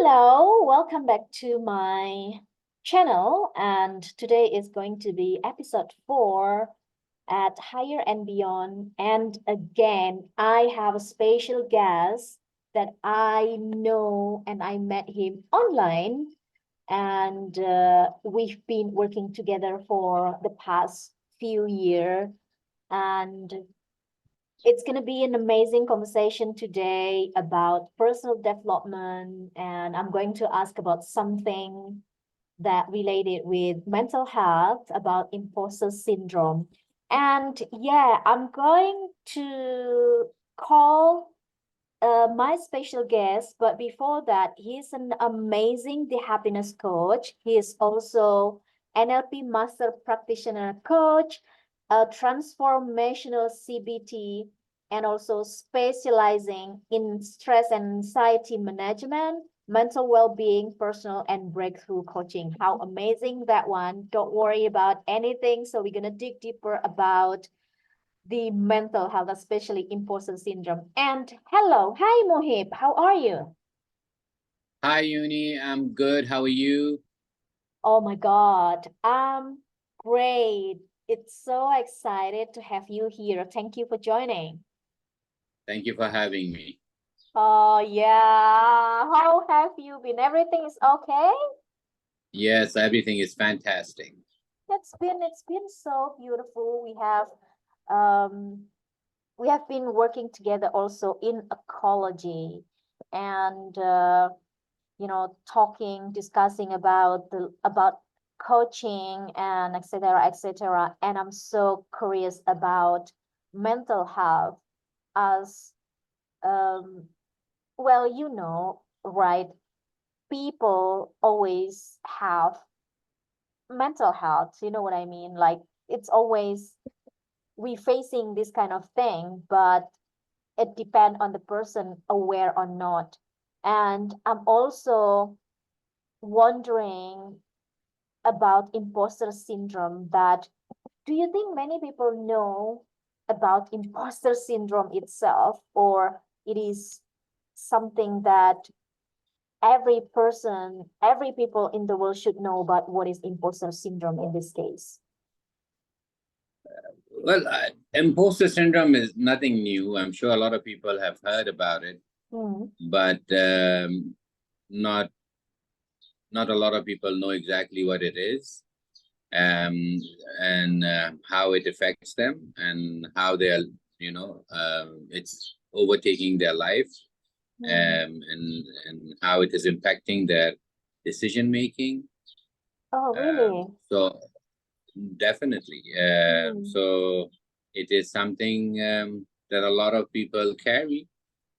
Hello, welcome back to my channel, and today is going to be episode 4 at Higher and Beyond. And again, I have a special guest that I know, and I met him online, and we've been working together for the past few years. And it's going to be an amazing conversation today about personal development, and I'm going to ask about something that related with mental health, about imposter syndrome. And yeah, I'm going to call my special guest, but before that, he's an amazing the happiness coach. He is also NLP master practitioner coach, a transformational CBT, and also specializing in stress and anxiety management, mental well-being, personal and breakthrough coaching. How amazing that one. Don't worry about anything. So we're going to dig deeper about the mental health, especially imposter syndrome. And hello, hi Mohib, how are you? Hi, Uni. I'm good. How are you? Oh my God, I'm great. It's so excited to have you here. Thank you for joining. Thank you for having me. Oh yeah, how have you been? Everything is okay? Yes, everything is fantastic. It's been so beautiful. Um we have been working together also in ecology, and talking, discussing about coaching and etc etc, and I'm so curious about mental health as um well, right, people always have mental health, you know what I mean, like it's always we facing this kind of thing, but it depends on the person aware or not. And I'm also wondering about imposter syndrome, that do you think many people know about imposter syndrome itself, or it is something that every people in the world should know about what is imposter syndrome in this case? Well, imposter syndrome is nothing new. I'm sure a lot of people have heard about it, but not not a lot of people know exactly what it is, um, and how it affects them, and how they are, it's overtaking their life, and how it is impacting their decision making. Oh, really? So definitely. So it is something that a lot of people carry,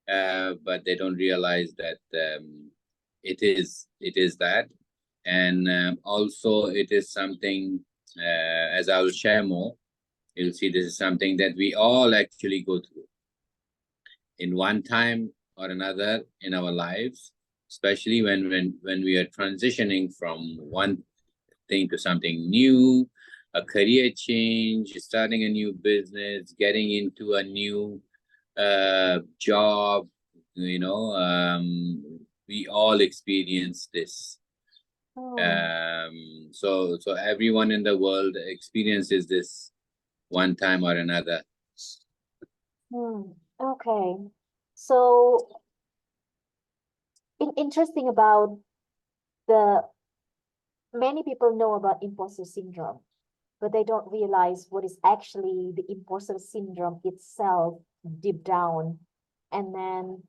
but they don't realize that it is that, and also it is something. As I will share more, you'll see this is something that we all actually go through in one time or another in our lives, especially when we are transitioning from one thing to something new, a career change, starting a new business, getting into a new job. We all experience this. So everyone in the world experiences this one time or another. Okay. So interesting about the many people know about imposter syndrome, but they don't realize what is actually the imposter syndrome itself deep down. And then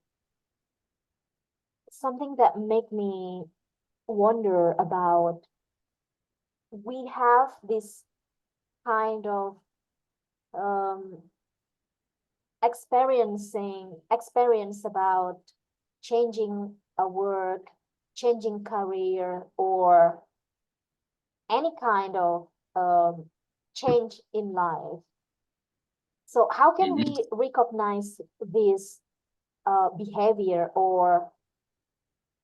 something that make me wonder about, we have this kind of um, experience about changing a work, changing career, or any kind of change in life. So how can Mhm. we recognize this behavior, or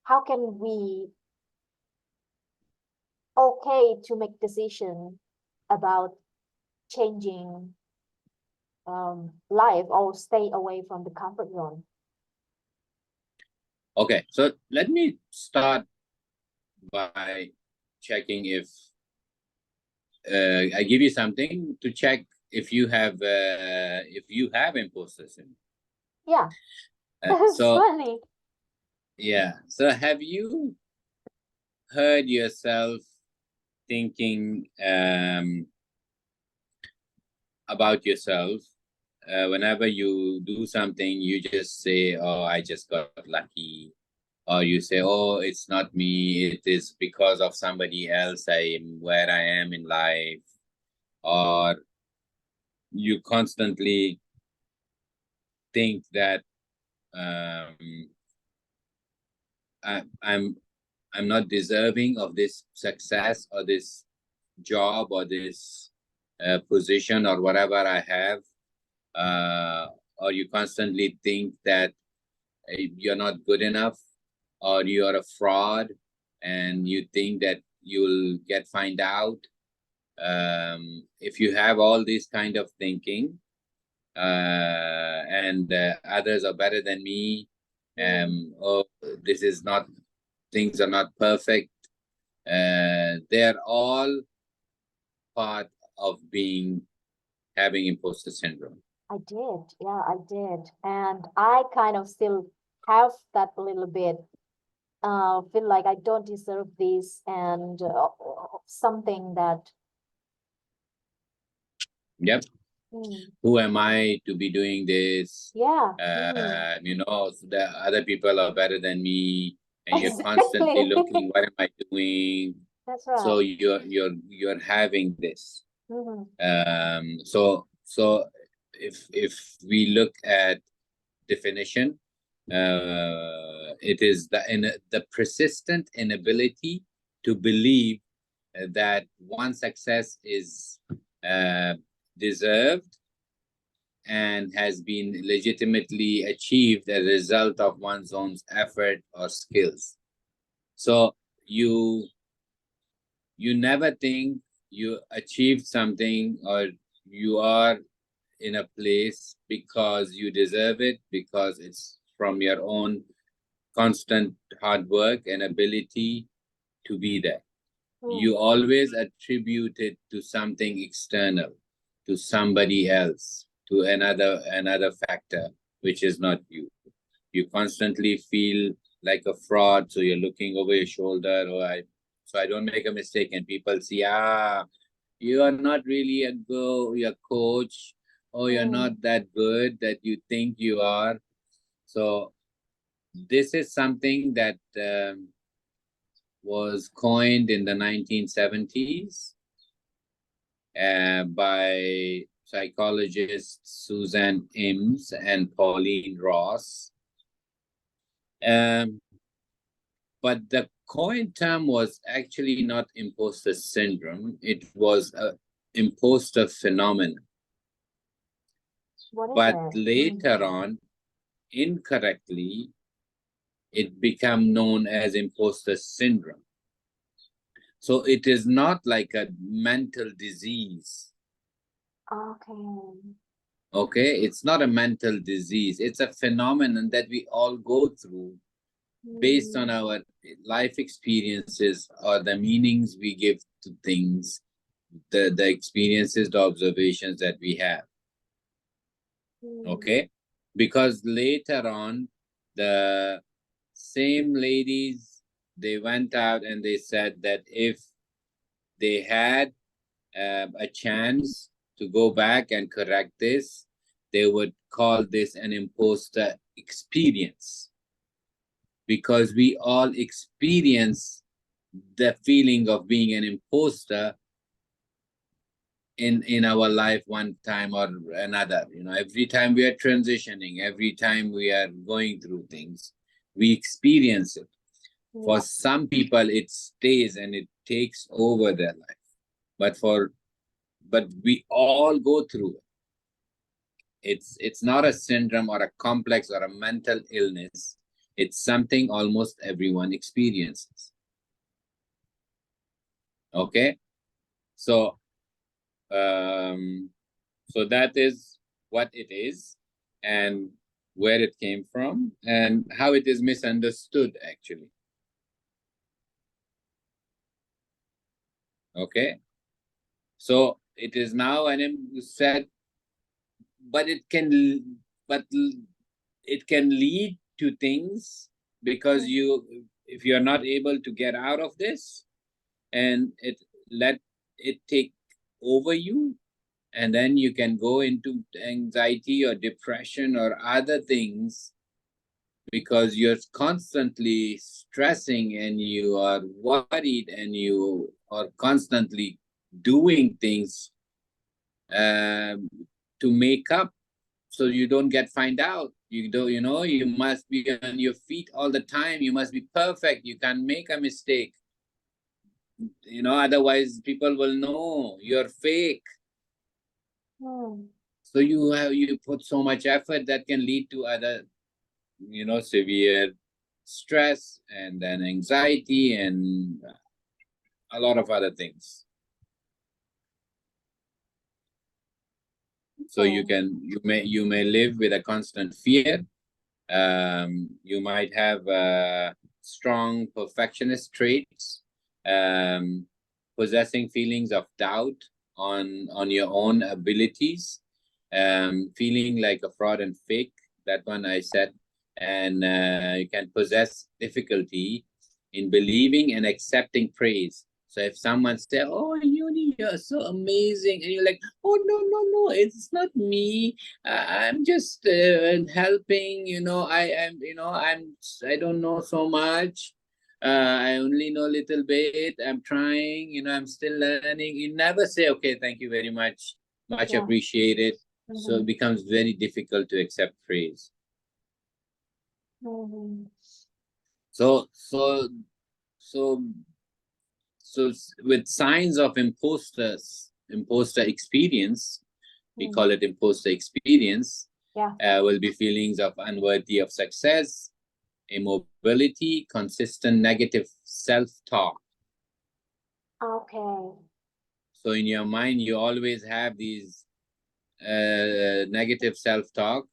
how can we okay to make decision about changing life, or stay away from the comfort zone? Okay, so let me start by checking if I give you something to check if you have imposter syndrome. Yeah, that's So funny. yeah, so have you heard yourself thinking about yourself? Whenever you do something, you just say, "Oh, I just got lucky," or you say, "Oh, it's not me. It is because of somebody else. I am where I am in life," or you constantly think that um, I, I'm I'm not deserving of this success or this job or this position or whatever I have, or you constantly think that you're not good enough or you're a fraud and you think that you'll get find out. If you have all this kind of thinking, and others are better than me, oh, this is not, things are not perfect, they're all part of having imposter syndrome. I did. Yeah, I did. And I kind of still have that a little bit, feel like I don't deserve this and something that, Yep. mm, Who am I to be doing this? yeah, The other people are better than me, and you're constantly exactly. looking, what am I doing? That's So right. you're having this. Mm-hmm. So if we look at definition, it is the persistent inability to believe that one success is uh, deserved and has been legitimately achieved as a result of one's own effort or skills. So you you never think you achieved something or you are in a place because you deserve it, because it's from your own constant hard work and ability to be there. Mm, You always attribute it to something external, to somebody else, to another factor, which is not you. You constantly feel like a fraud, so you're looking over your shoulder, so I don't make a mistake, and people see, you are not really your coach, or you're mm, not that good that you think you are. So this is something that was coined in the 1970s by psychologists Susan Imes and Pauline Ross. Um, but the coined term was actually not imposter syndrome, it was a imposter phenomenon. what is But it? Mm, later on, incorrectly, it became known as imposter syndrome. So it is not like a mental disease. okay. Okay, it's not a mental disease. It's a phenomenon that we all go through based on Mm, our life experiences or the meanings we give to things, the experiences, the observations that we have. mm, Okay, because later on, the same ladies, they went out and they said that if they had a chance to go back and correct this, they would call this an imposter experience, because we all experience the feeling of being an imposter in our life one time or another. Every time we are transitioning, every time we are going through things, we experience it. For yeah. some people it stays and it takes over their life, but we all go through it. It's not a syndrome or a complex or a mental illness. It's something almost everyone experiences. Okay, so um so that is what it is. And where it came from and how it is misunderstood actually. Okay, so it is now said, but it can lead to things because if you're not able to get out of this and let it take over you, and then you can go into anxiety or depression or other things because you're constantly stressing and you are worried and you are constantly doing things to make up so you don't get find out. You must be on your feet all the time. You must be perfect. You can't make a mistake. Otherwise people will know you're fake. So you put so much effort that can lead to other, severe stress and then anxiety and a lot of other things. So you may live with a constant fear. You might have strong perfectionist traits, possessing feelings of doubt on your own abilities, feeling like a fraud and fake. That one I said. And you can possess difficulty in believing and accepting praise. So if someone say, "Oh, Yuni, you're so amazing," and you're like, "Oh, no, it's not me. I'm just helping. I don't know so much. I only know a little bit. I'm trying. I'm still learning." You never say, "Okay, thank you very much. Much appreciated." So it becomes very difficult to accept praise. So with signs of imposter experience, we call it imposter experience, will be feelings of unworthy of success, immobility, consistent negative self-talk. Okay. So in your mind, you always have these negative self-talk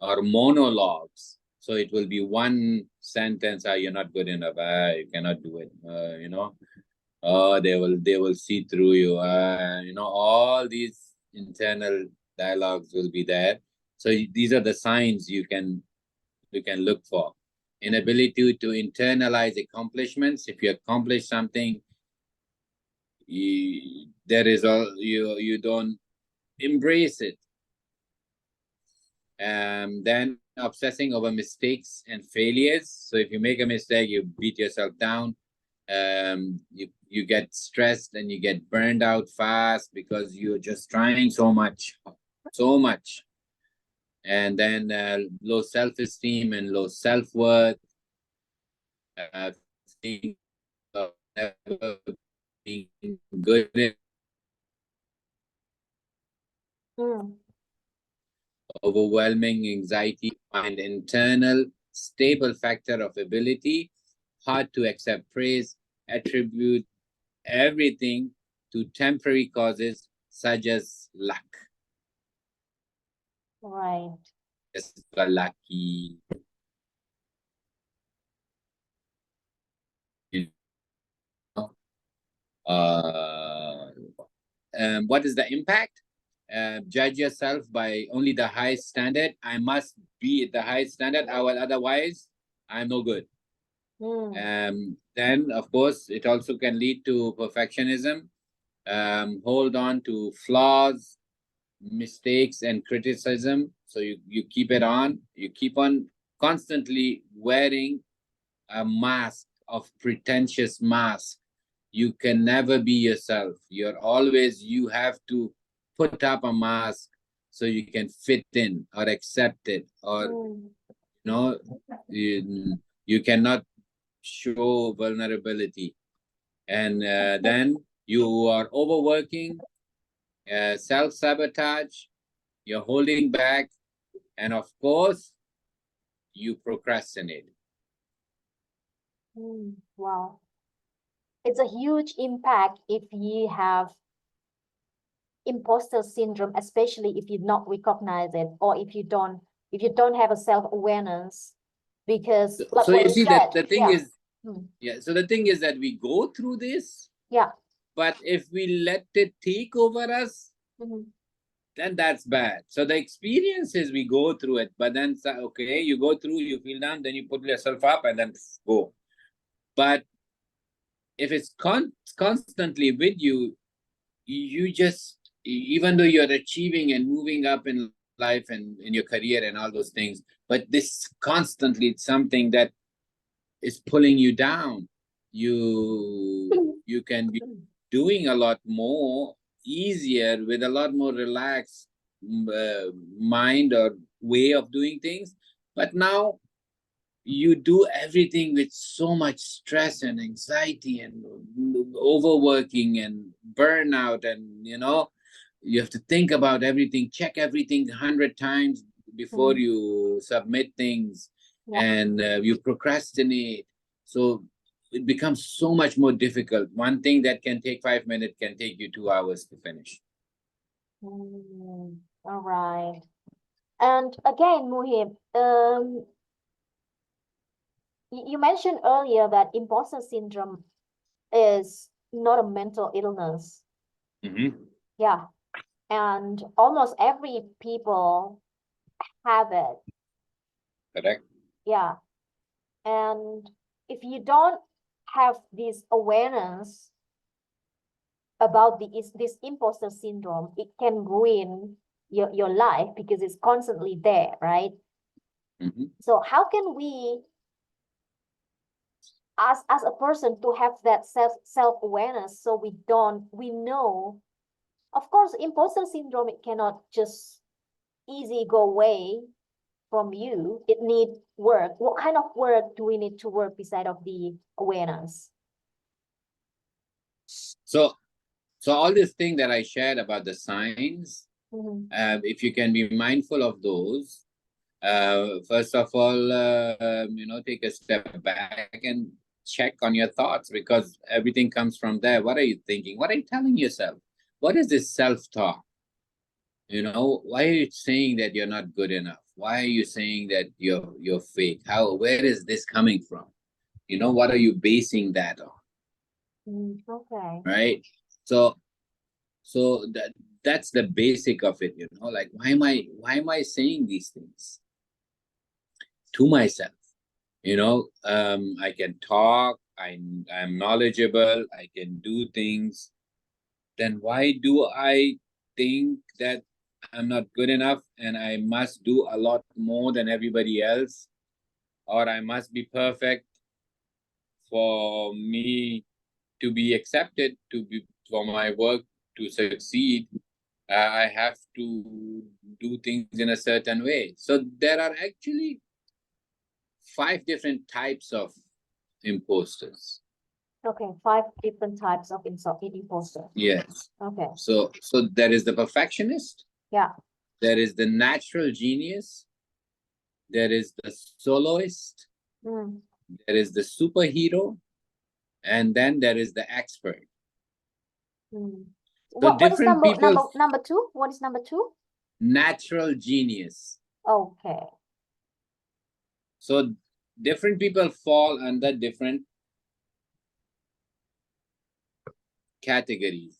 or monologues. So it will be one sentence: "You're not good enough. You cannot do it." Oh, they will see through you. All these internal dialogues will be there. So these are the signs you can look for. Inability to internalize accomplishments. If you accomplish something, you don't embrace it. Then obsessing over mistakes and failures. So if you make a mistake, you beat yourself down. You get stressed and you get burned out fast because you're just trying so much. And then low self-esteem and low self-worth. Being never being good. Overwhelming anxiety, find internal stable factor of ability, hard to accept praise, attribute everything to temporary causes such as luck. Right. Just lucky. What is the impact? Judge yourself by only the highest standard. I must be at the highest standard, otherwise I'm no good. Then, of course, it also can lead to perfectionism. Hold on to flaws, mistakes, and criticism. So you keep it on. You keep on constantly wearing a mask of pretentious mask. You can never be yourself. You have to put up a mask so you can fit in or accept it, or you cannot show vulnerability. And then you are overworking, self-sabotage, you're holding back, and of course you procrastinate. Wow. It's a huge impact if you have imposter syndrome, especially if you not recognize it, or if you don't have a self-awareness, because like So what you you see said, that the thing yeah. is, so the thing is that we go through this, Yeah. but if we let it take over us, then that's bad. So the experience is we go through it, but then, okay, you go through, you feel down, then you put yourself up and then go. But if it's constantly with you, you just, even though you're achieving and moving up in life and in your career and all those things, but this constantly, it's something that is pulling you down. You can be doing a lot more easier with a lot more relaxed mind or way of doing things, but now you do everything with so much stress and anxiety and overworking and burnout, and you have to think about everything, check everything 100 times before you submit things. Yeah. And you procrastinate, so it becomes so much more difficult. One thing that can take 5 minutes can take you 2 hours to finish. All right. And again, Muhib, you mentioned earlier that imposter syndrome is not a mental illness. Yeah. And almost every people have it. Correct. Yeah. And if you don't have this awareness about this imposter syndrome, it can ruin your life because it's constantly there, right? So how can we, as a person, to have that self-awareness, so we know, of course, imposter syndrome, it cannot just easy go away from you. It need work. What kind of work do we need to work beside of the awareness? So all this thing that I shared about the signs, if you can be mindful of those, first of all, take a step back and check on your thoughts, because everything comes from there. What are you thinking? What are you telling yourself? What is this self-talk? Why are you saying that you're not good enough? Why are you saying that you're fake? Where is this coming from? What are you basing that on? Okay. Right? So that's the basic of it. Like, why am I saying these things to myself? I can talk, I'm knowledgeable, I can do things. Then why do I think that I'm not good enough and I must do a lot more than everybody else, or I must be perfect for me to be accepted, for my work to succeed? I have to do things in a certain way. So there are actually 5 different types of imposters. Okay, 5 different types of imposter. Yes. Okay. So there is the perfectionist. Yeah. There is the natural genius. There is the soloist. There is the superhero. And then there is the expert. So what is number 2? What is number 2? Natural genius. Okay. So different people fall under different categories.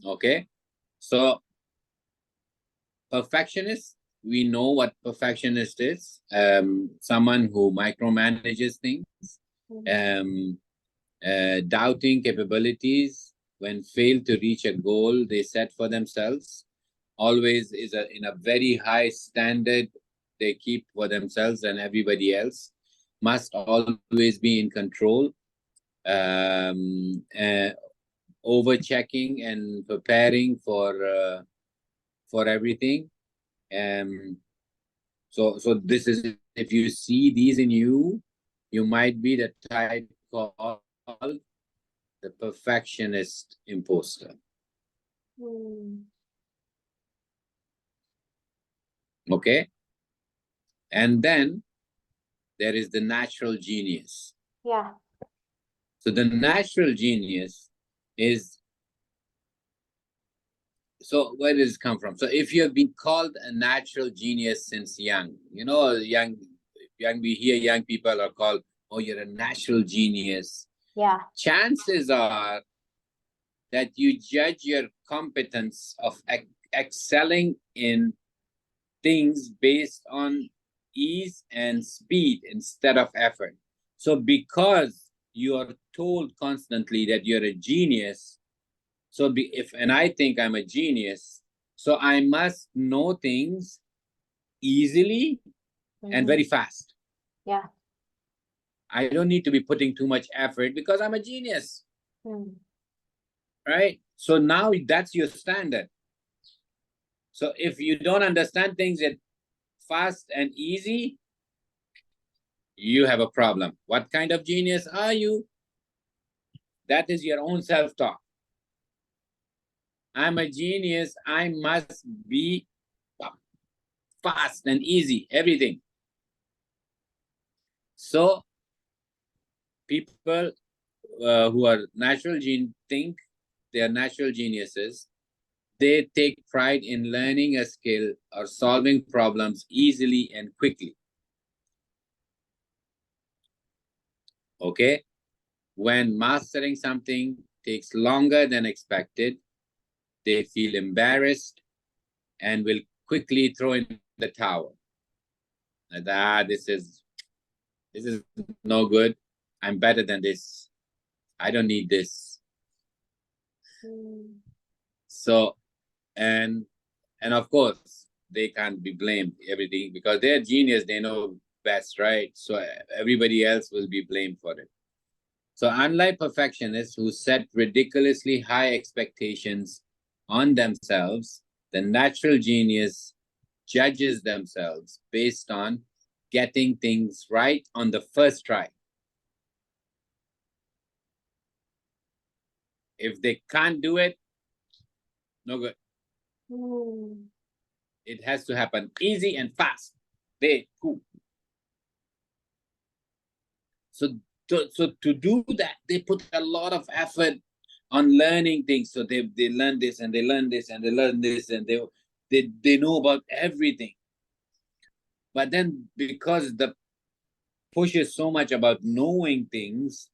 Okay. So perfectionist, we know what perfectionist is. Someone who micromanages things. Doubting capabilities. When fail to reach a goal they set for themselves, always is in a very high standard they keep for themselves and everybody else. Must always be in control. Over checking and preparing for everything. So this is, if you see these in you, you might be the type called the perfectionist imposter. Okay. And then there is the natural genius. Yeah. So the natural genius is So where does it come from? So if you have been called a natural genius since young, you know, we hear young people are called, oh, you're a natural genius. Yeah. Chances are that you judge your competence of excelling in things based on ease and speed instead of effort. So because you are told constantly that you're a genius, so and I think I'm a genius, so I must know things easily and very fast. Yeah. I don't need to be putting too much effort because I'm a genius. Right? So now that's your standard. So if you don't understand things at fast and easy, you have a problem. What kind of genius are you? That is your own self-talk. I'm a genius. I must be fast and easy, everything. So people who are think they are natural geniuses. They take pride in learning a skill or solving problems easily and quickly. Okay? When mastering something takes longer than expected, they feel embarrassed and will quickly throw in the towel. This is no good. I'm better than this. I don't need this. So, and of course, they can't be blamed everything because they're genius. They know best, right? So everybody else will be blamed for it. So unlike perfectionists who set ridiculously high expectations on themselves, the natural genius judges themselves based on getting things right on the first try. If they can't do it, no good. It has to happen easy and fast. Cool. So to do that, they put a lot of effort on learning things. So they learn this and they learn this and they learn this and they know about everything. But then because the push is so much about knowing things,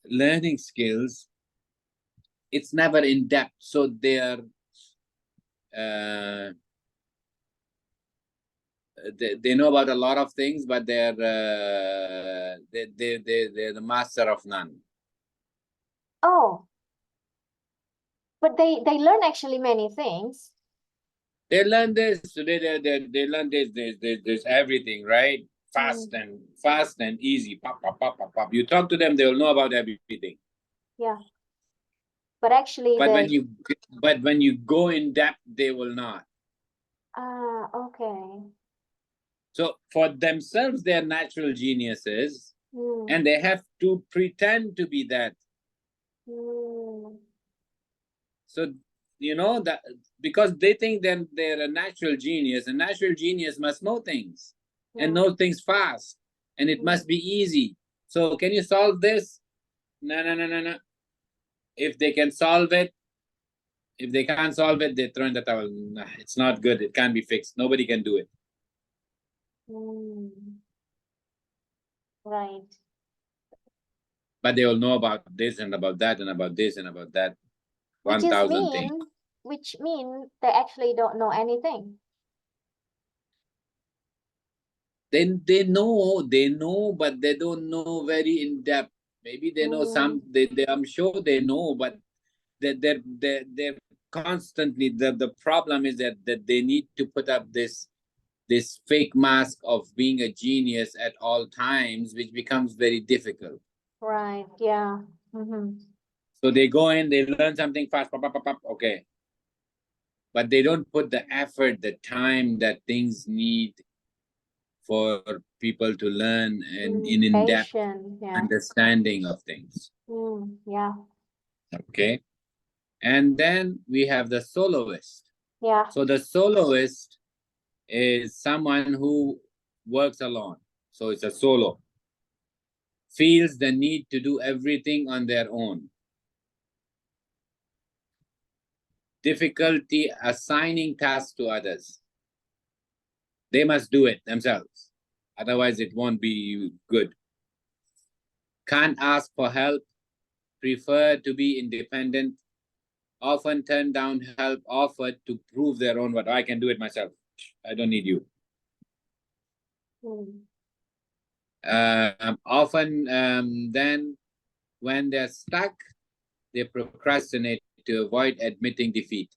learning skills, it's never in depth. So they're they know about a lot of things, but they're the master of none. Oh, but they learn actually many things. They learn this. They learn this everything, right? Fast and easy. Pop, pop, pop, pop, pop. You talk to them, they will know about everything. Yeah. But actually but when you go in depth, they will not. Okay. So for themselves, they're natural geniuses, and they have to pretend to be that. So you know that because they think then they're a natural genius. A natural genius must know things and know things fast, and it must be easy. So can you solve this? No. If they can solve it, if they can't solve it, they throw in the towel. Nah, it's not good. It can't be fixed. Nobody can do it. Right. But they will know about this and about that and about this and about that. 1,000 things. Which mean they actually don't know anything. Then they know, but they don't know very in depth. Maybe they know some. I'm sure they know, but they're constantly. The problem is that they need to put up this fake mask of being a genius at all times, which becomes very difficult. Right. Yeah. So they go in, they learn something fast, pop, pop, pop, pop, okay. But they don't put the effort, the time that things need for people to learn and in-depth understanding of things. Yeah. Okay. And then we have the soloist. Yeah. So the soloist is someone who works alone. So it's a solo. Feels the need to do everything on their own. difficulty assigning tasks to others. They must do it themselves. Otherwise, it won't be good. Can't ask for help, prefer to be independent, often turn down help offered to prove their own worth. I can do it myself. I don't need you. Often then when they're stuck, they procrastinate to avoid admitting defeat.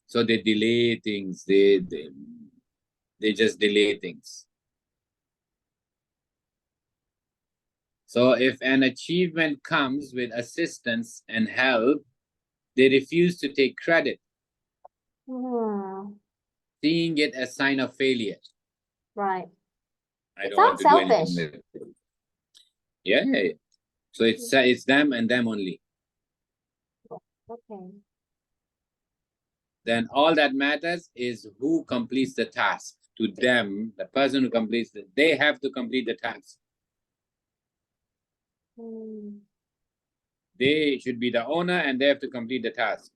So they delay things. They just delay things. So if an achievement comes with assistance and help, they refuse to take credit, seeing it as sign of failure. Right. I don't want to do anything with it. Yeah. So it's them and them only. Okay. Then all that matters is who completes the task. To them, the person who completes it, they have to complete the task. They should be the owner and they have to complete the task.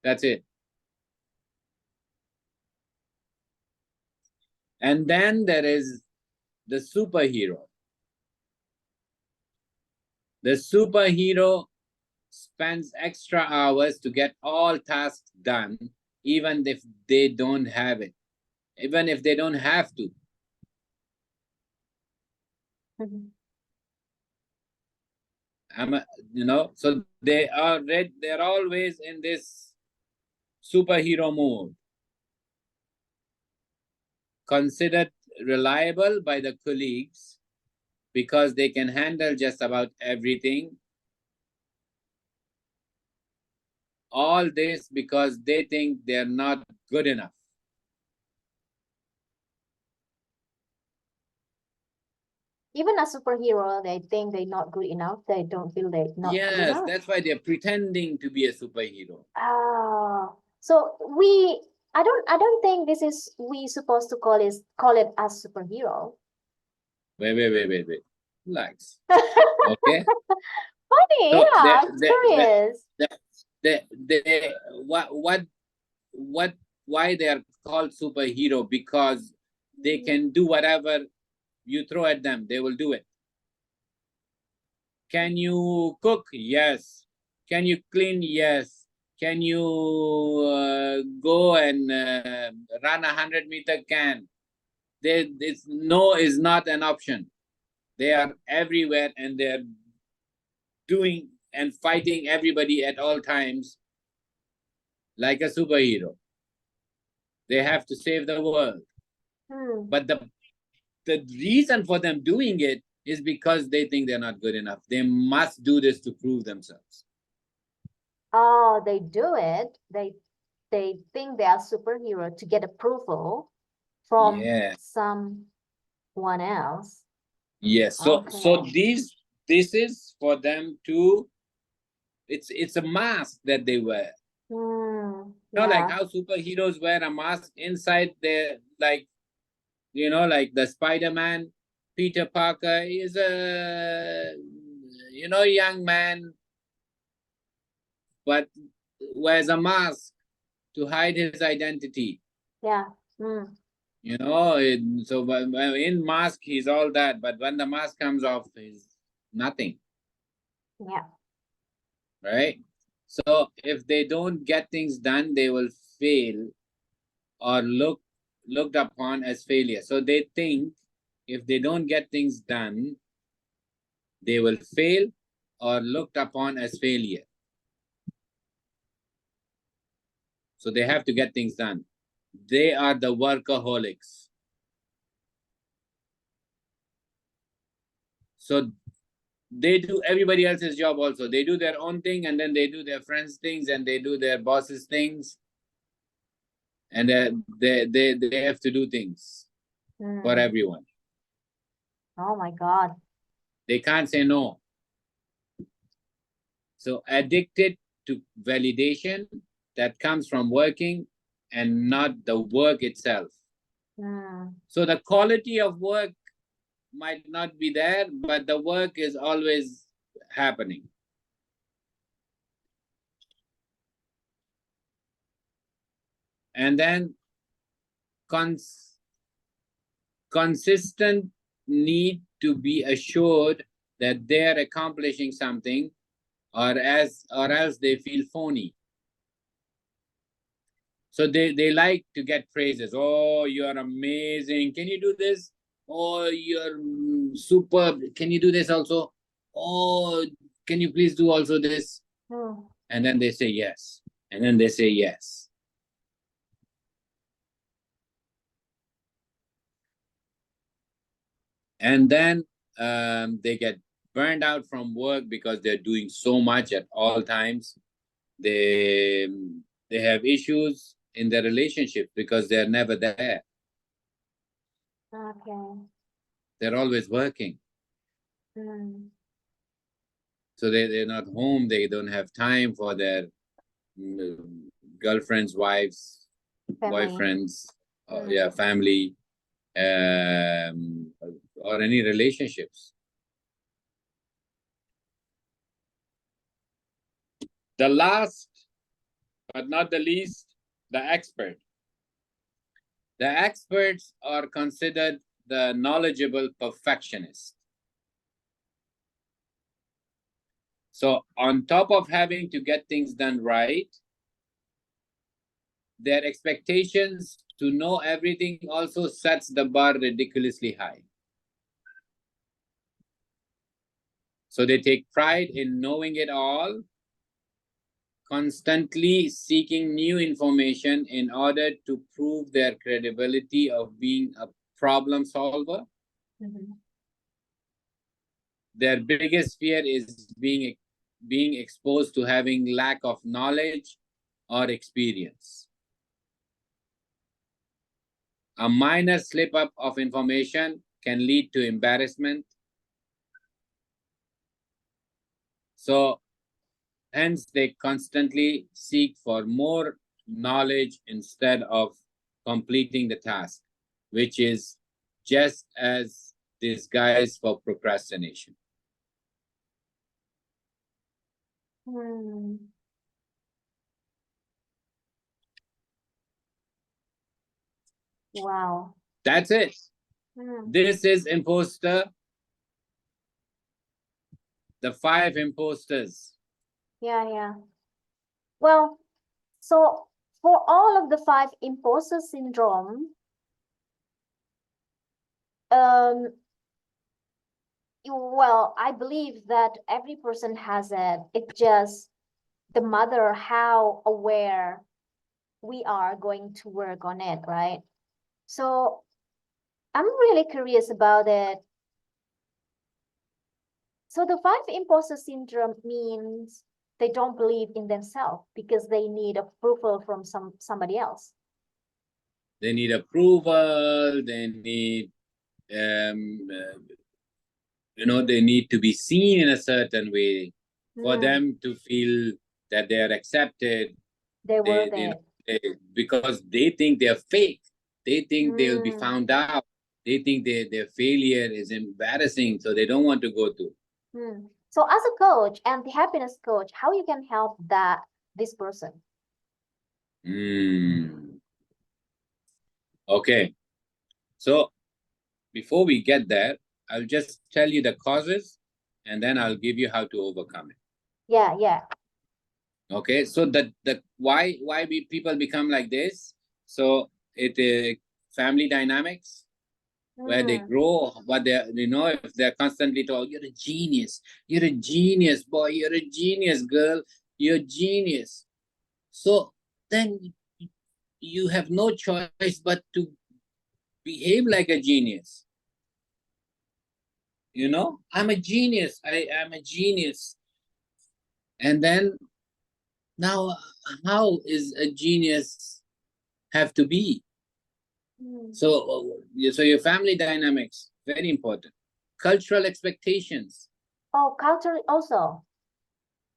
That's it. And then there is the superhero. The superhero spends extra hours to get all tasks done, even if they don't have it, even if they don't have to. So they're always in this superhero mode, considered reliable by the colleagues because they can handle just about everything. All this because they think they're not good enough. Even a superhero, they think they're not good enough. They don't feel they're not good enough. Yes, that's why they're pretending to be a superhero. So I don't think this is we supposed to call it as superhero. Wait. Relax. Okay. Funny, So yeah, I'm curious. Why they are called superhero? Because they can do whatever you throw at them, they will do it. Can you cook? Yes. Can you clean? Yes. Can you go and run 100-meter can? No is not an option. They are everywhere and they're doing and fighting everybody at all times like a superhero. They have to save the world. But the reason for them doing it is because they think they're not good enough. They must do this to prove themselves. Oh, they do it. They think they are superhero to get approval from someone else. Yes. So this is for them to. It's a mask that they wear. Like how superheroes wear a mask inside their, like the Spider-Man, Peter Parker is a young man, but wears a mask to hide his identity. Yeah. So in mask he's all that, but when the mask comes off, he's nothing. Yeah. Right? So if they don't get things done, they will fail or looked upon as failure. So they think if they don't get things done, they will fail or looked upon as failure. So they have to get things done. They are the workaholics. So they do everybody else's job also. They do their own thing and then they do their friends' things and they do their boss's things. And they have to do things for everyone. Oh my God. They can't say no. So addicted to validation that comes from working and not the work itself. So the quality of work might not be there, but the work is always happening. And then consistent need to be assured that they are accomplishing something, or else they feel phony. So they like to get praises. Oh, you're amazing. Can you do this? Oh, you're superb. Can you do this also? Oh, can you please do also this? And then they say yes. And then they say yes. And then they get burned out from work because they're doing so much at all times. They have issues in their relationship because they're never there. Okay. They're always working. So they're not home. They don't have time for their girlfriends, wives, Family. boyfriends, family, or any relationships. The last but not the least, the expert. The experts are considered the knowledgeable perfectionists. So on top of having to get things done right, their expectations to know everything also sets the bar ridiculously high. So they take pride in knowing it all, constantly seeking new information in order to prove their credibility of being a problem solver. Their biggest fear is being exposed to having lack of knowledge or experience. A minor slip up of information can lead to embarrassment. So hence they constantly seek for more knowledge instead of completing the task, which is just as disguise for procrastination. Wow. That's it. This is Imposter. The 5 imposters. Yeah. Well, so for all of the 5 imposter syndrome, well, I believe that every person has it. It's just the matter how aware we are going to work on it, right? So I'm really curious about it. So the 5 imposter syndrome means they don't believe in themselves because they need approval from somebody else. They need approval. They need, they need to be seen in a certain way for them to feel that they are accepted. Because they think they're fake. They think they'll be found out. They think their failure is embarrassing, so they don't want to go through. So as a coach and the happiness coach, how you can help this person? Okay. So before we get there, I'll just tell you the causes and then I'll give you how to overcome it. Yeah. Okay. So the why people become like this. So it family dynamics, where they grow, what if they're constantly told, you're a genius, boy, you're a genius, girl, you're a genius. So then you have no choice but to behave like a genius. I'm a genius. I am a genius. And then now, how is a genius have to be? So your family dynamics, very important. Cultural expectations. Oh, culture also.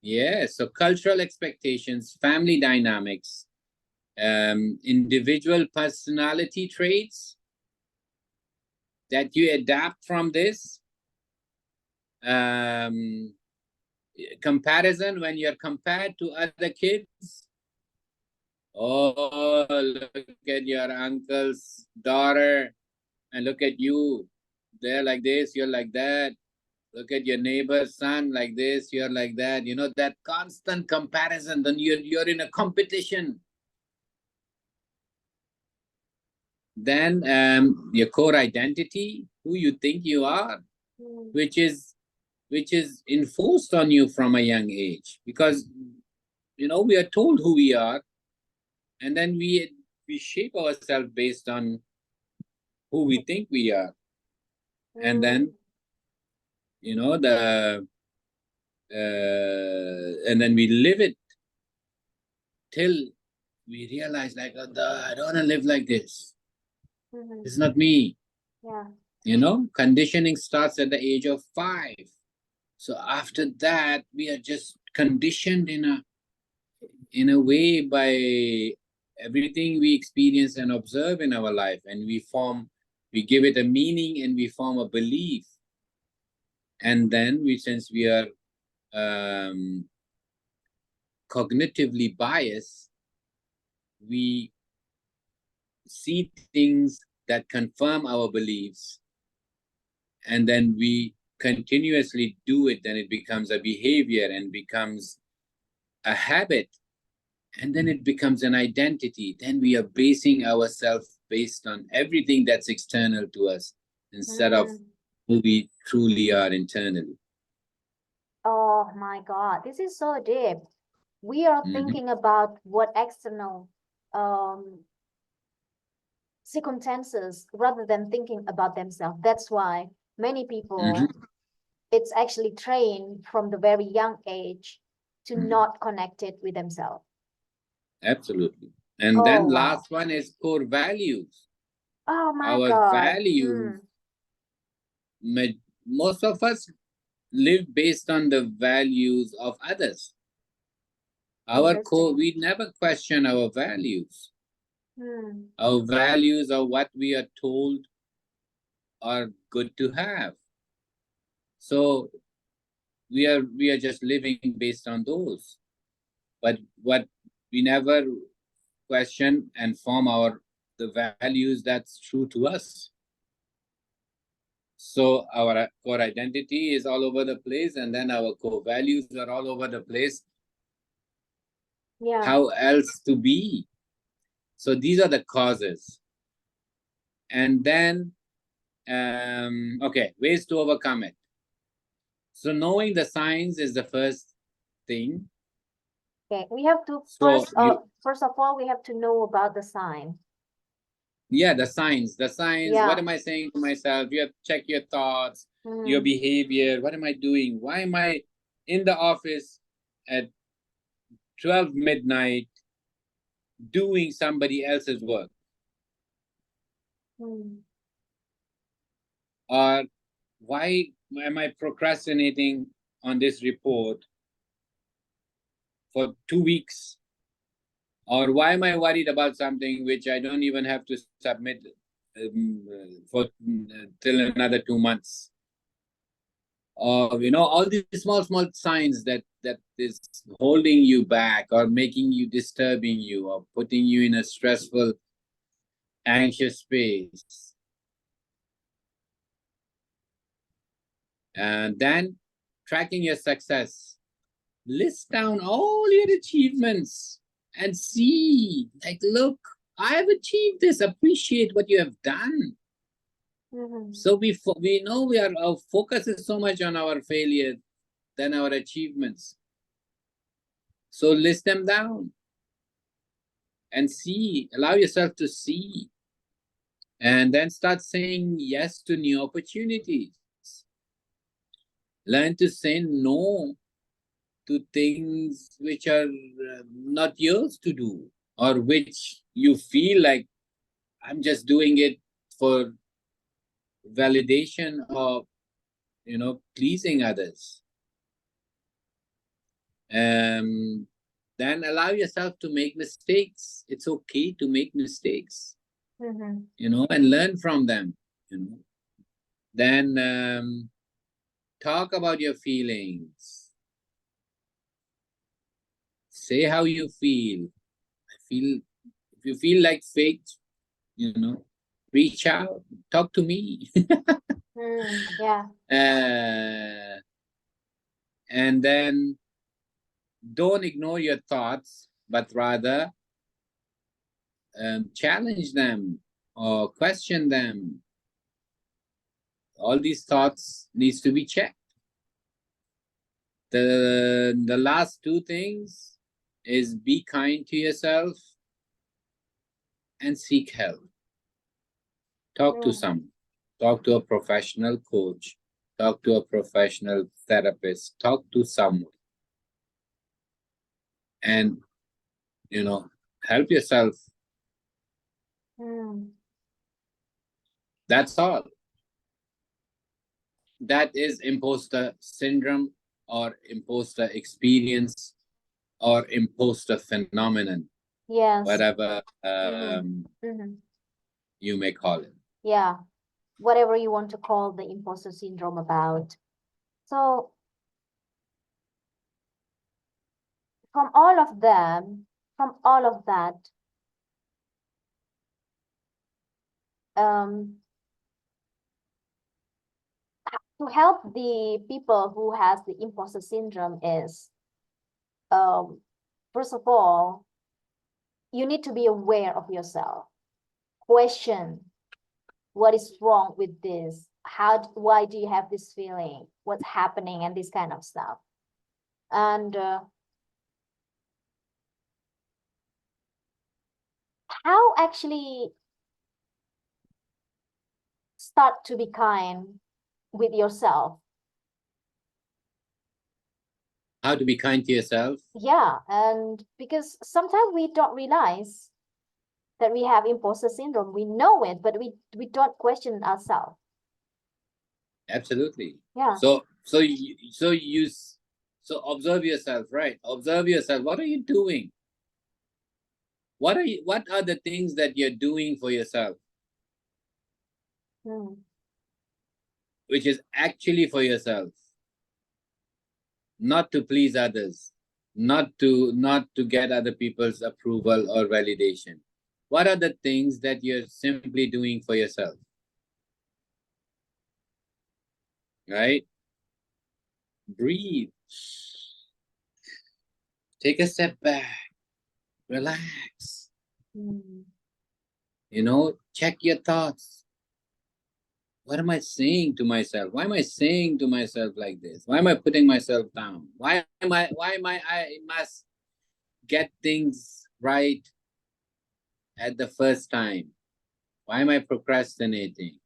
Yeah, so cultural expectations, family dynamics, individual personality traits that you adapt from this. Comparison, when you're compared to other kids, Oh, look at your uncle's daughter, and look at you. They're like this, you're like that. Look at your neighbor's son like this, you're like that. You know, that constant comparison, then you're in a competition. Then your core identity, who you think you are, which is enforced on you from a young age, because you know we are told who we are, and then we shape ourselves based on who we think we are, and then you know and then we live it till we realize like, oh, I don't want to live like this. It's not me. Yeah. You know, conditioning starts at the age of 5. So after that, we are just conditioned in a way by everything we experience and observe in our life, and we give it a meaning and we form a belief. And then since we are cognitively biased, we see things that confirm our beliefs, and then we continuously do it. Then it becomes a behavior and becomes a habit, and then it becomes an identity. Then we are basing ourselves based on everything that's external to us instead of who we truly are internally. Oh my God, this is so deep. We are thinking about what external circumstances rather than thinking about themselves. That's why many people, it's actually trained from the very young age to not connect it with themselves. Absolutely. And Oh, then wow. last one is core values. Oh my Our God. values, most of us live based on the values of others. We never question our values. Our values are what we are told are good to have. So we are just living based on those. But what we never question and form the values that's true to us. So our core identity is all over the place, and then our core values are all over the place. Yeah. How else to be? So these are the causes. And then, okay, ways to overcome it. So knowing the signs is the first thing. Okay, we have to So first of all, we have to know about the sign. Yeah, the signs. Yeah. What am I saying to myself? You have to check your thoughts, your behavior. What am I doing? Why am I in the office at 12 midnight doing somebody else's work? Or why am I procrastinating on this report for 2 weeks? Or why am I worried about something which I don't even have to submit for till another 2 months? Or all these small signs that is holding you back or making you, disturbing you, or putting you in a stressful, anxious space. And then tracking your success. List down all your achievements and see, like, look, I have achieved this. Appreciate what you have done. So we know our focus is so much on our failure than our achievements. So list them down and see, allow yourself to see, and then start saying yes to new opportunities. Learn to say no to things which are not yours to do, or which you feel like, I'm just doing it for validation or pleasing others. Then allow yourself to make mistakes. It's okay to make mistakes, and learn from them. Then talk about your feelings. Say how you feel. I you feel like fake, reach out, talk to me. Yeah. And then don't ignore your thoughts, but rather challenge them or question them. All these thoughts needs to be checked. The last two things is be kind to yourself and seek help. Talk to someone. Talk to a professional coach. Talk to a professional therapist. Talk to someone. And, help yourself. That's all. That is imposter syndrome or imposter experience or imposter phenomenon. Yes. Whatever you may call it. Yeah. Whatever you want to call the imposter syndrome about. So from all of that, to help the people who has the imposter syndrome is, first of all, you need to be aware of yourself. Question, what is wrong with this? Why do you have this feeling? What's happening? And this kind of stuff. And how actually start to be kind with yourself. How to be kind to yourself? Yeah, and because sometimes we don't realize that we have imposter syndrome. We know it, but we don't question ourselves. Absolutely. Yeah. So observe yourself, right? Observe yourself. What are you doing? What are the things that you're doing for yourself? Which is actually for yourself. Not to please others, not to get other people's approval or validation. What are the things that you're simply doing for yourself? Right? Breathe. Take a step back. Relax. Check your thoughts. What am I saying to myself? Why am I saying to myself like this? Why am I putting myself down? I must get things right at the first time? Why am I procrastinating?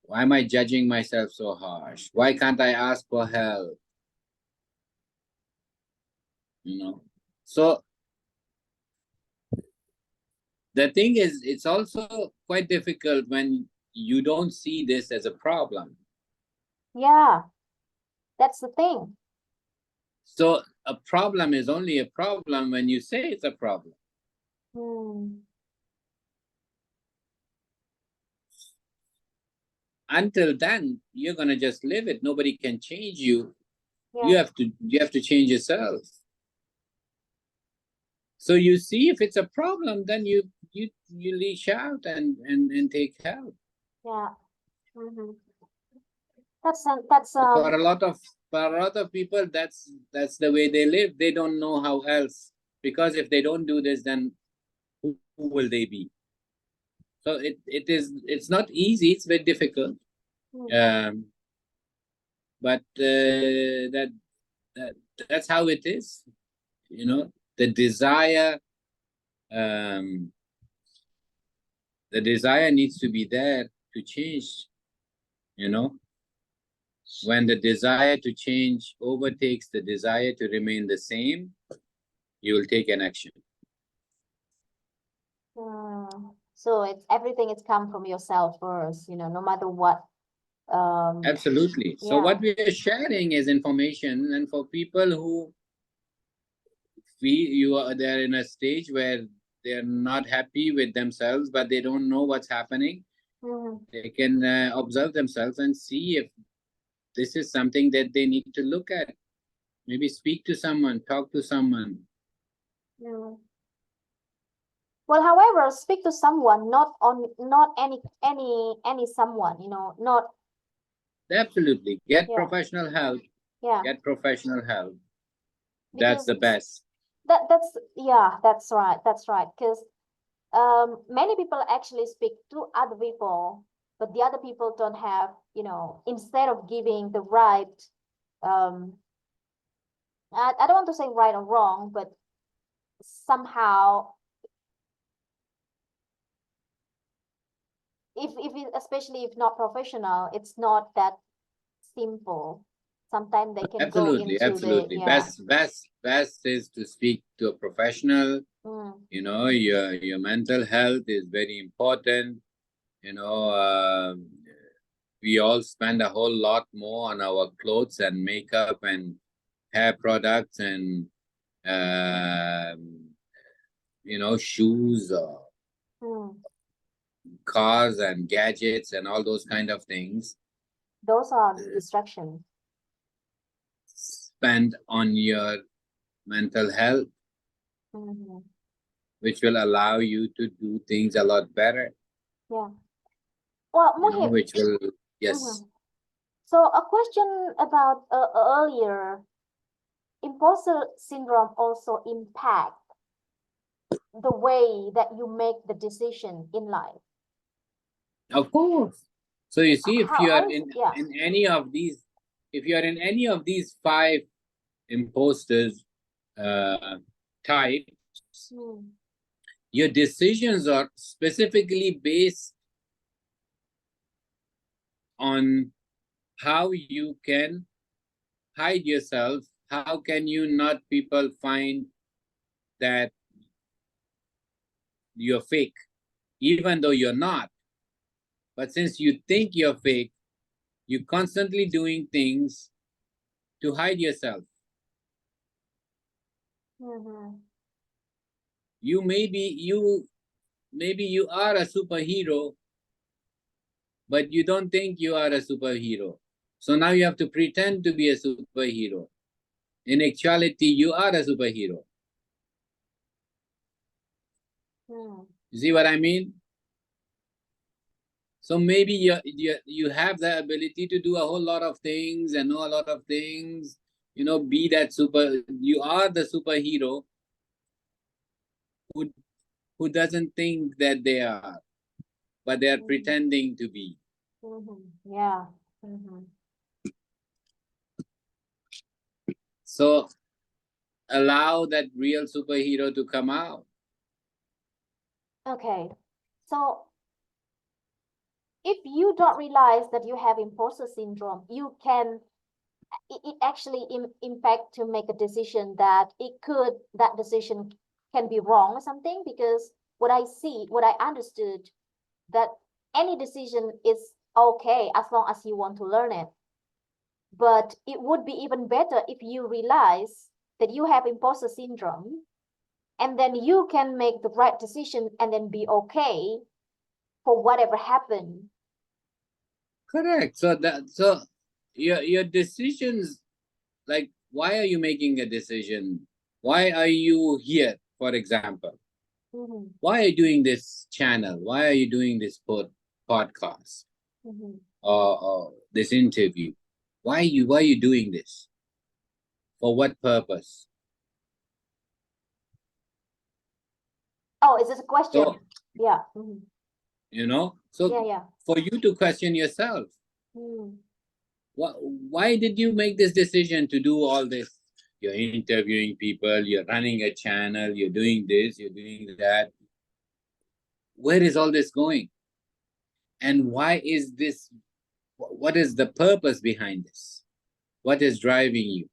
Why am I judging myself so harsh? Why can't I ask for help? So the thing is, it's also quite difficult when you don't see this as a problem. Yeah, that's the thing. So a problem is only a problem when you say it's a problem. Until then, you're gonna just live it. Nobody can change you. Yeah. You have to change yourself. So you see if it's a problem, then you reach out and take help. Yeah. That's for a lot of people, that's the way they live. They don't know how else, because if they don't do this, then who will they be? So it's not easy. It's very difficult. But that's how it is. The desire needs to be there to change. When the desire to change overtakes the desire to remain the same, you will take an action. So everything is come from yourself first, no matter what. Absolutely. So what we are sharing is information, and for people who they're in a stage where they're not happy with themselves, but they don't know what's happening. They can observe themselves and see if this is something that they need to look at. Maybe speak to someone, talk to someone. Well, however, speak to someone, not any someone, not. Absolutely. Get Yeah, professional help. yeah, Get professional help. That's because the best. that's right, because many people actually speak to other people, but the other people don't have, instead of giving the right, um I don't want to say right or wrong, but somehow, if it, especially if not professional, it's not that simple. Sometimes they can go Absolutely, into the, absolutely. yeah. Best is to speak to a professional. Mm, Your mental health is very important. You know, we all spend a whole lot more on our clothes and makeup and hair products and shoes, mm. cars and gadgets and all those kind of things. Those are distractions. Spend on your mental health, Mm-hmm. which will allow you to do things a lot better. Yeah. Well, Which will, yes. mm-hmm. So a question about earlier, imposter syndrome also impact the way that you make the decision in life. Of course. So you see, if you are How is, yeah. in any of these, if you are in any of these five imposters types, Mm, your decisions are specifically based on how you can hide yourself. How can you not people find that you're fake, even though you're not? But since you think you're fake, you're constantly doing things to hide yourself. mm-hmm. Maybe you are a superhero, but you don't think you are a superhero. So now you have to pretend to be a superhero. In actuality, you are a superhero. Mm, You see what I mean? So maybe you have the ability to do a whole lot of things and know a lot of things. Be that you are the superhero who who doesn't think that they are, but they are mm-hmm. pretending to be. Mm-hmm. Yeah. Mm-hmm. So allow that real superhero to come out. Okay. So if you don't realize that you have imposter syndrome, it actually impact to make a decision that that decision can be wrong or something, because what I understood, that any decision is okay as long as you want to learn it. But it would be even better if you realize that you have imposter syndrome, and then you can make the right decision and then be okay for whatever happened. Correct. So your decisions, like, why are you making a decision? Why are you here, for example? Mm-hmm. Why are you doing this channel? Why are you doing this podcast Mm-hmm. or this interview? Why are you doing this? For what purpose? Oh, is this a question? So, Yeah. Mm-hmm. so Yeah, yeah. for you to question yourself, Mm. why did you make this decision to do all this? You're interviewing people, you're running a channel, you're doing this, you're doing that. Where is all this going? And why is this? What is the purpose behind this? What is driving you?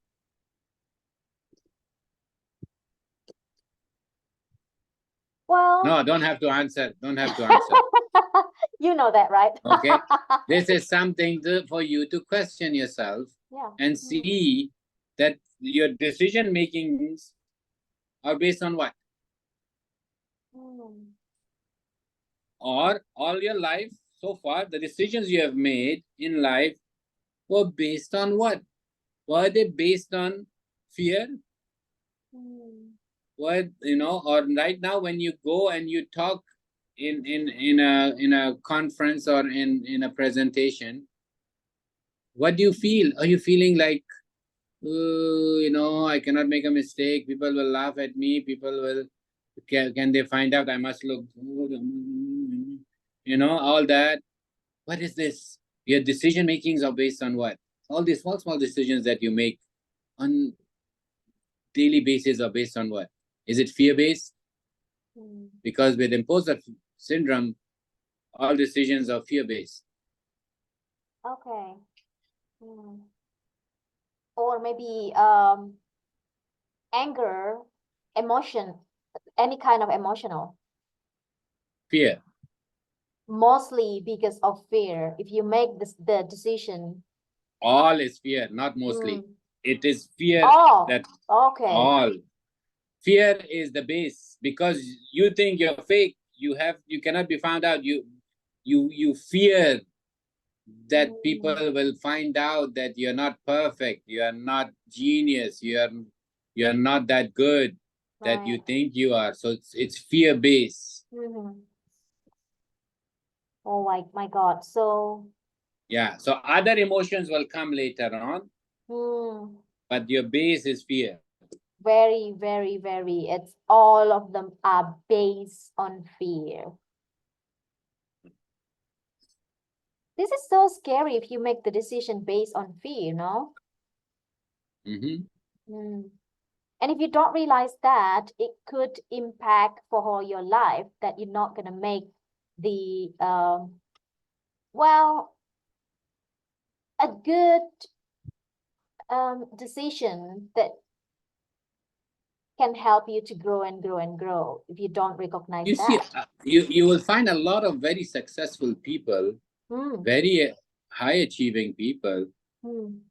Well, No, don't have to answer. Don't have to answer. you know that, right? Okay. This is something for you to question yourself Yeah. and Mm. see that your decision makings are based on what? Mm. Or all your life so far, the decisions you have made in life were based on what? Were they based on fear? Mm. what, you know, or right now when you go and you talk in a conference or in a presentation, what do you feel? Are you feeling like, you know, I cannot make a mistake, people will laugh at me, people will, can they find out I must look, you know, all that? What is this? Your decision makings are based on what? All these small decisions that you make on daily basis are based on what? Is it fear based? Because with imposter syndrome, all decisions are fear based. Okay. Or maybe anger, emotion, any kind of emotional. Fear. Mostly because of fear. If you make the decision. All is fear, not mostly. It is fear that Okay. all. Fear is the base because you think you're fake. You cannot be found out. You fear that people will find out that you're not perfect, you are not genius, you're not that good that you think you are. So it's fear based. Oh my God. So Yeah. So other emotions will come later on, but your base is fear. very, very, very. It's all of them are based on fear. This is so scary if you make the decision based on fear, you know? And if you don't realize that, it could impact for all your life that you're not gonna make the well, a good decision that can help you to grow and grow and grow if you don't recognize You see, that. you will find a lot of very successful people, very high achieving people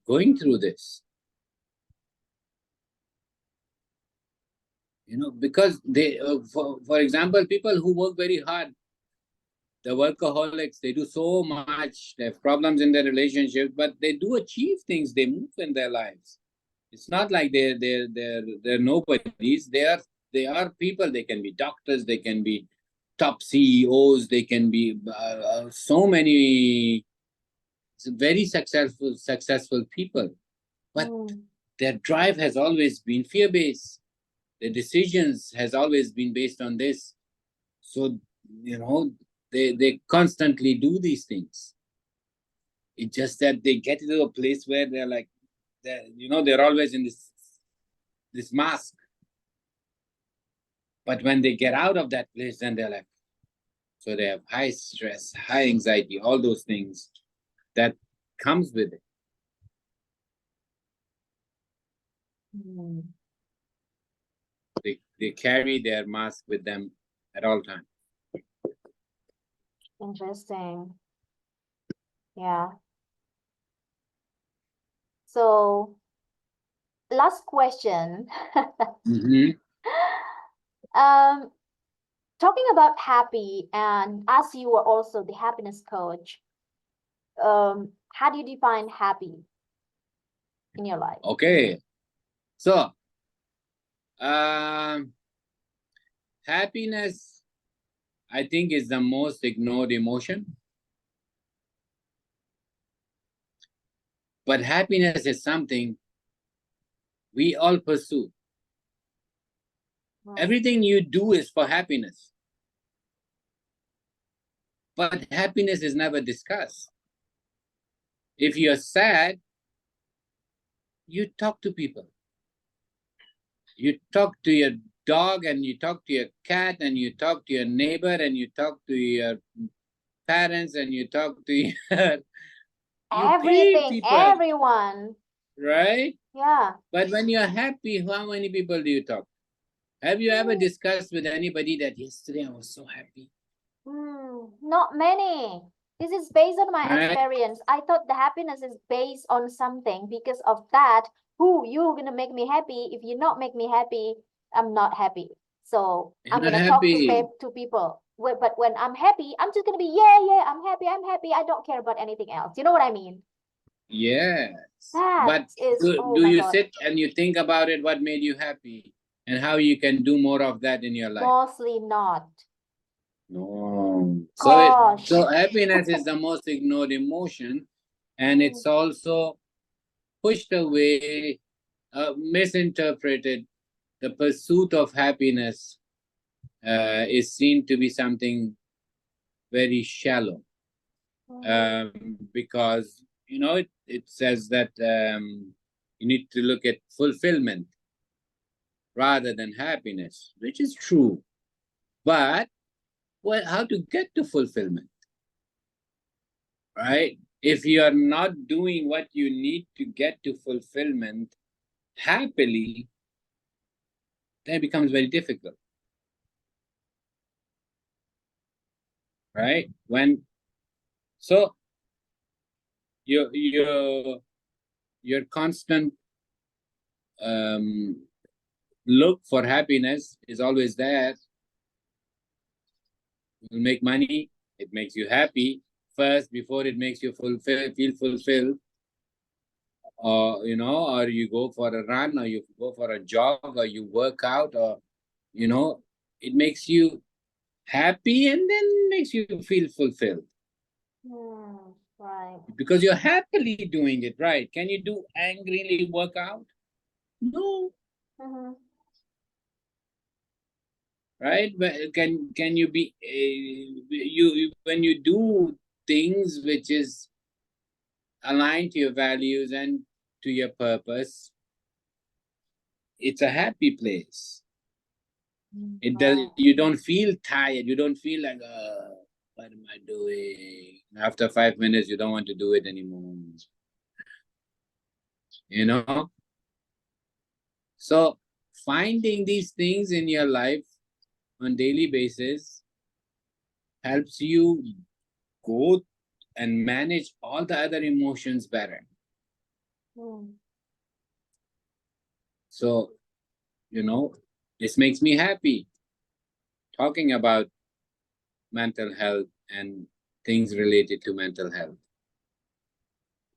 going through this. You know, because they, for example, people who work very hard, the workaholics, they do so much, they have problems in their relationship, but they do achieve things, they move in their lives. It's not like they're nobodies. They are people. They can be doctors, they can be top CEOs, they can be so many very successful people, but their drive has always been fear-based. Their decisions has always been based on this. So, you know, they constantly do these things. It's just that they get into a place where they're like, they're always in this mask. But when they get out of that place, then they're like, so they have high stress, high anxiety, all those things that comes with it. They carry their mask with them at all times. Interesting. Yeah. So last question. Talking about happy, and as you were also the happiness coach, how do you define happy in your life? Okay. So, happiness, I think, is the most ignored emotion. But happiness is something we all pursue. Everything you do is for happiness. But happiness is never discussed. If you're sad, you talk to people. You talk to your dog, and you talk to your cat, and you talk to your neighbor, and you talk to your parents, and you talk to your Everything, people, everyone. right? Yeah. But when you're happy, how many people do you talk to? Have you ever discussed with anybody that yesterday I was so happy? Not many. This is based on my experience. I thought the happiness is based on something. Because of that, who you gonna make me happy? If you not make me happy, I'm not happy. So You're I'm not gonna talk happy. to people. But when I'm happy, I'm just gonna be yeah, I'm happy. I don't care about anything else. You know what I mean? Yes. That But is, oh do my you God. sit and you think about it? What made you happy? and how you can do more of that in your life. Mostly not. No. Gosh. So happiness is the most ignored emotion, and it's also pushed away, misinterpreted. The pursuit of happiness is seen to be something very shallow, because it says that you need to look at fulfillment rather than happiness, which is true. But how to get to fulfillment, right? If you are not doing what you need to get to fulfillment happily, then it becomes very difficult, right? So your constant look for happiness is always there. You make money, it makes you happy first before it makes you feel fulfilled. Or or you go for a run, or you go for a jog, or you work out, or it makes you happy and then makes you feel fulfilled. Right. Because you're happily doing it, right? Can you do angrily work out? No. Right? But can you be you when you do things which is aligned to your values and to your purpose, it's a happy place. It does. You don't feel tired. You don't feel like, what am I doing? After 5 minutes, you don't want to do it anymore. So finding these things in your life on daily basis helps you go and manage all the other emotions better. So, this makes me happy talking about mental health and things related to mental health.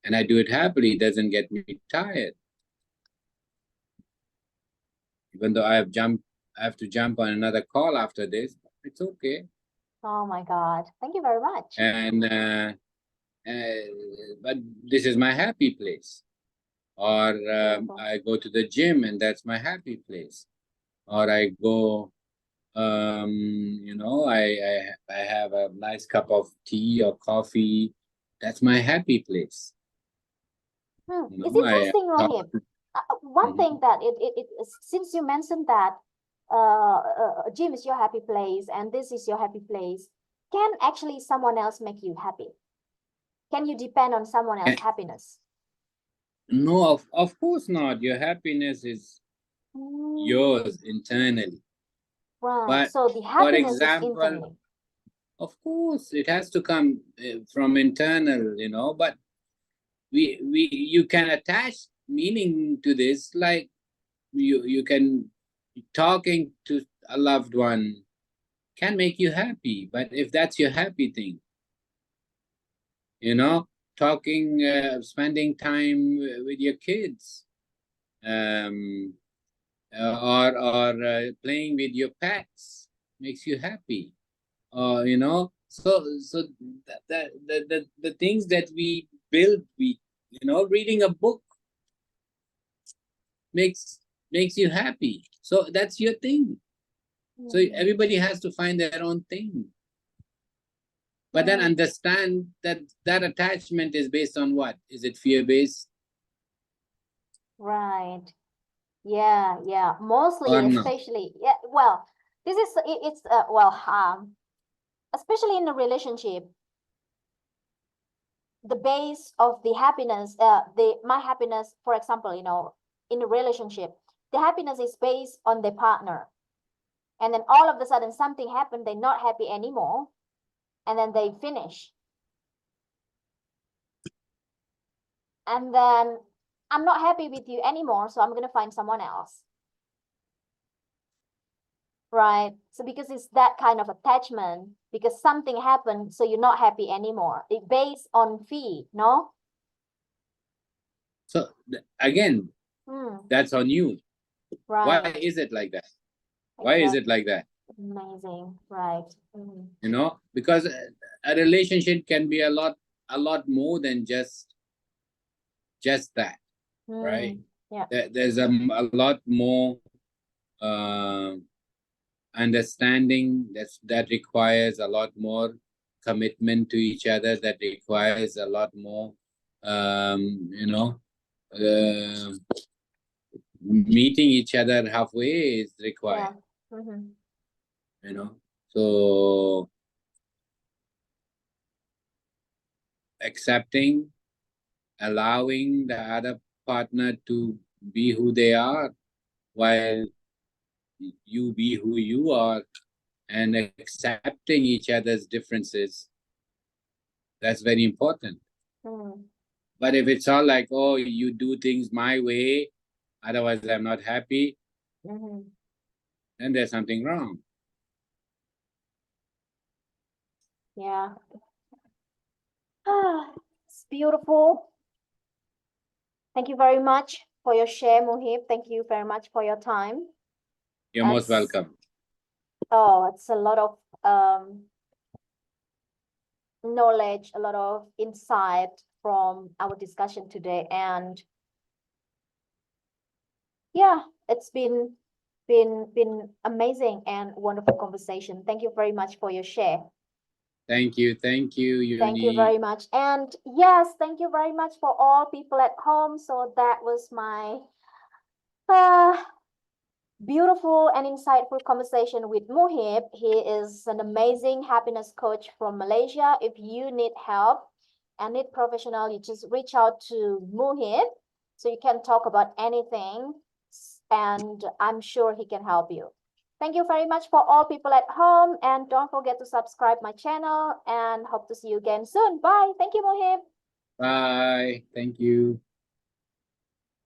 And I do it happily. It doesn't get me tired. Even though I have to jump on another call after this, it's okay. Oh my God. Thank you very much. And but this is my happy place. Or I go to the gym and that's my happy place. Or I go, I have a nice cup of tea or coffee. That's my happy place. It's interesting, Mohib. One thing that since you mentioned that gym is your happy place and this is your happy place, can actually someone else make you happy? Can you depend on someone else's happiness? No, of course not. Your happiness is yours internally. Right. But so the happiness for example, is internally. Of course, it has to come from internal, but you can attach meaning to this, like you can talking to a loved one can make you happy, but if that's your happy thing, talking, spending time with your kids, or playing with your pets makes you happy, or so the things that we build, reading a book makes you happy, so that's your thing. So everybody has to find their own thing, but then understand that attachment is based on what? Is it fear-based? Right. Yeah. Mostly, especially, well, this is, it's, especially in a relationship, the base of the happiness, my happiness, for example, in a relationship, the happiness is based on the partner. And then all of a sudden something happened, they're not happy anymore. And then they finish. And then I'm not happy with you anymore, so I'm going to find someone else. Right? So because it's that kind of attachment, because something happened, so you're not happy anymore. It's based on fear, no? So again, that's on you. Why Right. is it like that? Why is it like that? Amazing. Right. Mhm. You know, because a relationship can be a lot more than just that, right? Yeah. There's a lot more understanding that requires a lot more commitment to each other, that requires a lot more you know, meeting each other halfway is required. Yeah. Mm-hmm. You know, so accepting, allowing the other partner to be who they are while you be who you are, and accepting each other's differences, that's very important. But if it's all like, oh, you do things my way, otherwise I'm not happy, then there's something wrong. Yeah. It's beautiful. Thank you very much for your share, Muhib. Thank you very much for your time. You're most welcome. Oh, it's a lot of knowledge, a lot of insight from our discussion today. And yeah, it's been amazing and wonderful conversation. Thank you very much for your share. Thank you, Yuni. Thank you very much. And yes, thank you very much for all people at home. So that was my beautiful and insightful conversation with Muhib. He is an amazing happiness coach from Malaysia. If you need help and need professional, you just reach out to Muhib so you can talk about anything, and I'm sure he can help you. Thank you very much for all people at home, and don't forget to subscribe my channel, and hope to see you again soon. Bye. Thank you, Muhib. Bye. Thank you.